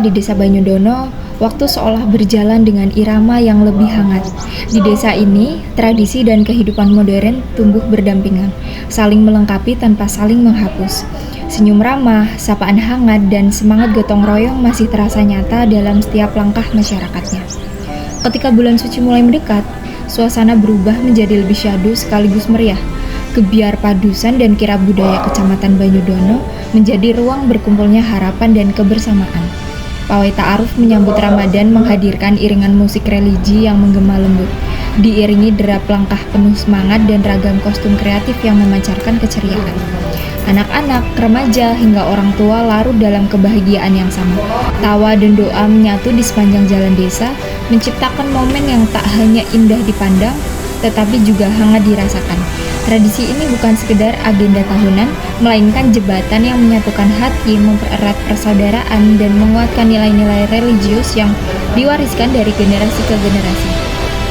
di Desa Banyudono, waktu seolah berjalan dengan irama yang lebih hangat. Di desa ini, tradisi dan kehidupan modern tumbuh berdampingan, saling melengkapi tanpa saling menghapus. Senyum ramah, sapaan hangat, dan semangat gotong royong masih terasa nyata dalam setiap langkah masyarakatnya. Ketika bulan suci mulai mendekat, suasana berubah menjadi lebih syahdu sekaligus meriah. Gebiar padusan dan kirab budaya Kecamatan Banyudono menjadi ruang berkumpulnya harapan dan kebersamaan. Pawai Ta'aruf menyambut Ramadan menghadirkan iringan musik religi yang menggema lembut, diiringi derap langkah penuh semangat dan ragam kostum kreatif yang memancarkan keceriaan. Anak-anak, remaja, hingga orang tua larut dalam kebahagiaan yang sama. Tawa dan doa menyatu di sepanjang jalan desa, menciptakan momen yang tak hanya indah dipandang, tetapi juga hangat dirasakan. Tradisi ini bukan sekedar agenda tahunan, melainkan jembatan yang menyatukan hati, mempererat persaudaraan, dan menguatkan nilai-nilai religius yang diwariskan dari generasi ke generasi.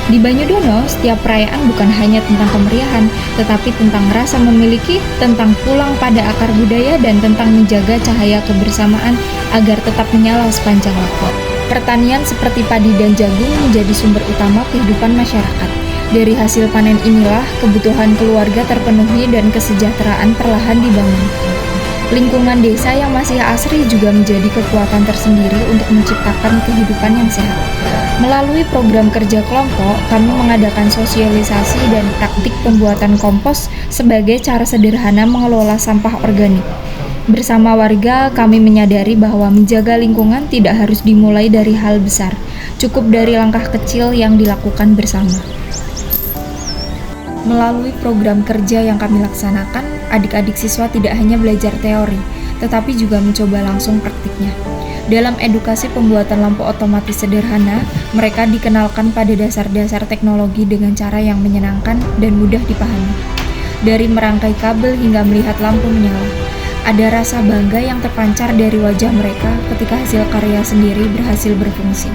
Di Banyudono, setiap perayaan bukan hanya tentang kemeriahan, tetapi tentang rasa memiliki, tentang pulang pada akar budaya, dan tentang menjaga cahaya kebersamaan agar tetap menyala sepanjang waktu. Pertanian seperti padi dan jagung menjadi sumber utama kehidupan masyarakat. Dari hasil panen inilah kebutuhan keluarga terpenuhi dan kesejahteraan perlahan dibangun. Lingkungan desa yang masih asri juga menjadi kekuatan tersendiri untuk menciptakan kehidupan yang sehat. Melalui program kerja kelompok, kami mengadakan sosialisasi dan praktik pembuatan kompos sebagai cara sederhana mengelola sampah organik. Bersama warga, kami menyadari bahwa menjaga lingkungan tidak harus dimulai dari hal besar, cukup dari langkah kecil yang dilakukan bersama. Melalui program kerja yang kami laksanakan, adik-adik siswa tidak hanya belajar teori, tetapi juga mencoba langsung praktiknya. Dalam edukasi pembuatan lampu otomatis sederhana, mereka dikenalkan pada dasar-dasar teknologi dengan cara yang menyenangkan dan mudah dipahami. Dari merangkai kabel hingga melihat lampu menyala, ada rasa bangga yang terpancar dari wajah mereka ketika hasil karya sendiri berhasil berfungsi.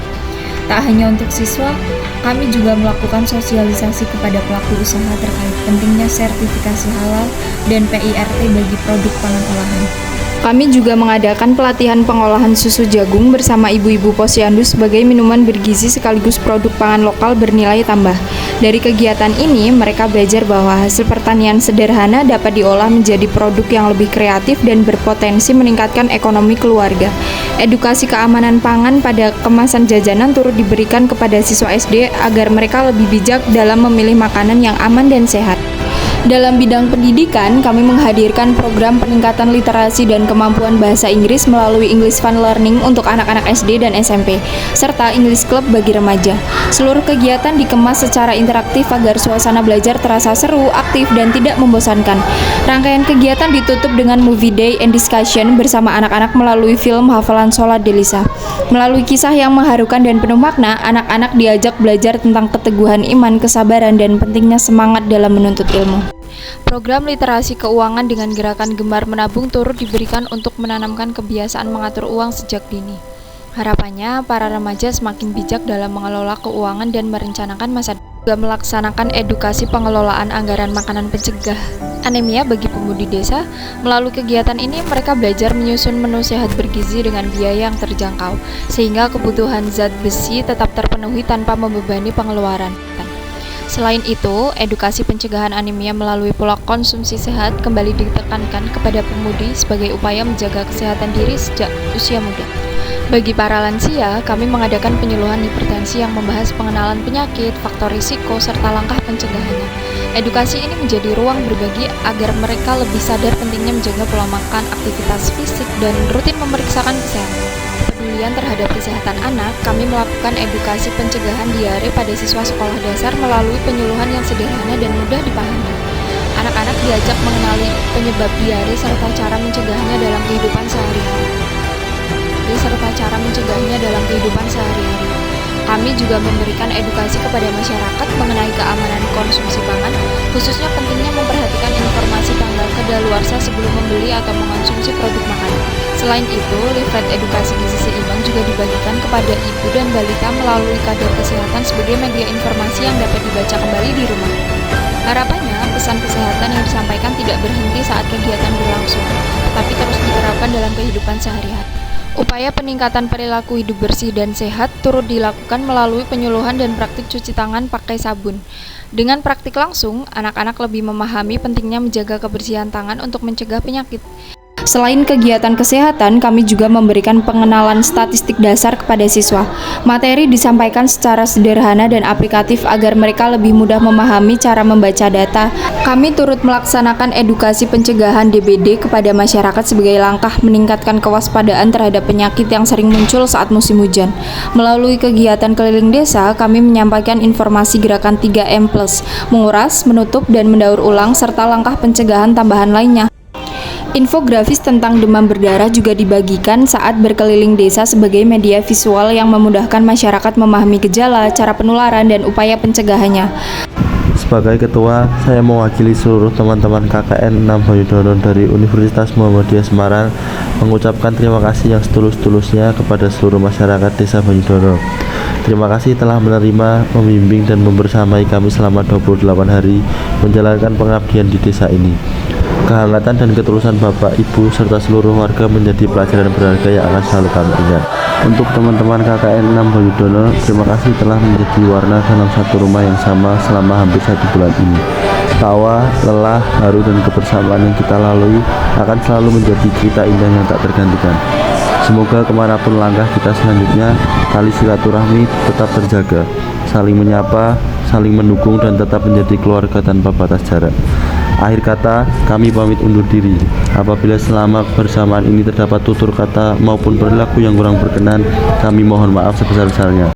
Tak hanya untuk siswa, kami juga melakukan sosialisasi kepada pelaku usaha terkait pentingnya sertifikasi halal dan PIRT bagi produk pangan olahan. Kami juga mengadakan pelatihan pengolahan susu jagung bersama ibu-ibu posyandu sebagai minuman bergizi sekaligus produk pangan lokal bernilai tambah. Dari kegiatan ini, mereka belajar bahwa hasil pertanian sederhana dapat diolah menjadi produk yang lebih kreatif dan berpotensi meningkatkan ekonomi keluarga. Edukasi keamanan pangan pada kemasan jajanan turut diberikan kepada siswa SD agar mereka lebih bijak dalam memilih makanan yang aman dan sehat. Dalam bidang pendidikan, kami menghadirkan program peningkatan literasi dan kemampuan bahasa Inggris melalui English Fun Learning untuk anak-anak SD dan SMP, serta English Club bagi remaja. Seluruh kegiatan dikemas secara interaktif agar suasana belajar terasa seru, aktif, dan tidak membosankan. Rangkaian kegiatan ditutup dengan movie day and discussion bersama anak-anak melalui film hafalan sholat Delisa. Melalui kisah yang mengharukan dan penuh makna, anak-anak diajak belajar tentang keteguhan iman, kesabaran, dan pentingnya semangat dalam menuntut ilmu. Program literasi keuangan dengan gerakan gemar menabung turut diberikan untuk menanamkan kebiasaan mengatur uang sejak dini. Harapannya, para remaja semakin bijak dalam mengelola keuangan dan merencanakan masa depan. Juga melaksanakan edukasi pengelolaan anggaran makanan pencegah anemia bagi pemudi desa. Melalui kegiatan ini, mereka belajar menyusun menu sehat bergizi dengan biaya yang terjangkau, sehingga kebutuhan zat besi tetap terpenuhi tanpa membebani pengeluaran. Selain itu, edukasi pencegahan anemia melalui pola konsumsi sehat kembali ditekankan kepada pemudi sebagai upaya menjaga kesehatan diri sejak usia muda. Bagi para lansia, kami mengadakan penyuluhan hipertensi yang membahas pengenalan penyakit, faktor risiko, serta langkah pencegahannya. Edukasi ini menjadi ruang berbagi agar mereka lebih sadar pentingnya menjaga pola makan, aktivitas fisik, dan rutin memeriksakan kesehatan. Kepedulian terhadap kesehatan anak, kami melakukan edukasi pencegahan diare pada siswa sekolah dasar melalui penyuluhan yang sederhana dan mudah dipahami. Anak-anak diajak mengenali penyebab diare serta cara mencegahnya dalam kehidupan sehari-hari. Kami juga memberikan edukasi kepada masyarakat mengenai keamanan konsumsi pangan, khususnya pentingnya memperhatikan informasi tanggal kadaluarsa sebelum membeli atau mengonsumsi produk makanan. Selain itu, leaflet edukasi gizi seimbang juga dibagikan kepada ibu dan balita melalui kader kesehatan sebagai media informasi yang dapat dibaca kembali di rumah. Harapannya, pesan kesehatan yang disampaikan tidak berhenti saat kegiatan berlangsung, tetapi terus diterapkan dalam kehidupan sehari-hari. Upaya peningkatan perilaku hidup bersih dan sehat turut dilakukan melalui penyuluhan dan praktik cuci tangan pakai sabun. Dengan praktik langsung, anak-anak lebih memahami pentingnya menjaga kebersihan tangan untuk mencegah penyakit. Selain kegiatan kesehatan, kami juga memberikan pengenalan statistik dasar kepada siswa. Materi disampaikan secara sederhana dan aplikatif agar mereka lebih mudah memahami cara membaca data. Kami turut melaksanakan edukasi pencegahan DBD kepada masyarakat sebagai langkah meningkatkan kewaspadaan terhadap penyakit yang sering muncul saat musim hujan. Melalui kegiatan keliling desa, kami menyampaikan informasi gerakan 3M+, menguras, menutup, dan mendaur ulang, serta langkah pencegahan tambahan lainnya. Infografis tentang demam berdarah juga dibagikan saat berkeliling desa sebagai media visual yang memudahkan masyarakat memahami gejala, cara penularan, dan upaya pencegahannya. Sebagai ketua, saya mewakili seluruh teman-teman KKN 6 Banyudono dari Universitas Muhammadiyah Semarang mengucapkan terima kasih yang setulus-tulusnya kepada seluruh masyarakat Desa Banyudono. Terima kasih telah menerima, membimbing, dan membersamai kami selama 28 hari menjalankan pengabdian di desa ini. Kehangatan dan ketulusan Bapak, Ibu, serta seluruh warga menjadi pelajaran berharga yang akan selalu kami ingat. Untuk teman-teman KKN 6 Banyudono, terima kasih telah menjadi warna dalam satu rumah yang sama selama hampir 1 bulan ini. Tawa, lelah, haru, dan kebersamaan yang kita lalui akan selalu menjadi cerita indah yang tak tergantikan. Semoga kemanapun langkah kita selanjutnya, tali silaturahmi tetap terjaga, saling menyapa, saling mendukung, dan tetap menjadi keluarga tanpa batas jarak. Akhir kata, kami pamit undur diri. Apabila selama kebersamaan ini terdapat tutur kata maupun perilaku yang kurang berkenan, kami mohon maaf sebesar-besarnya.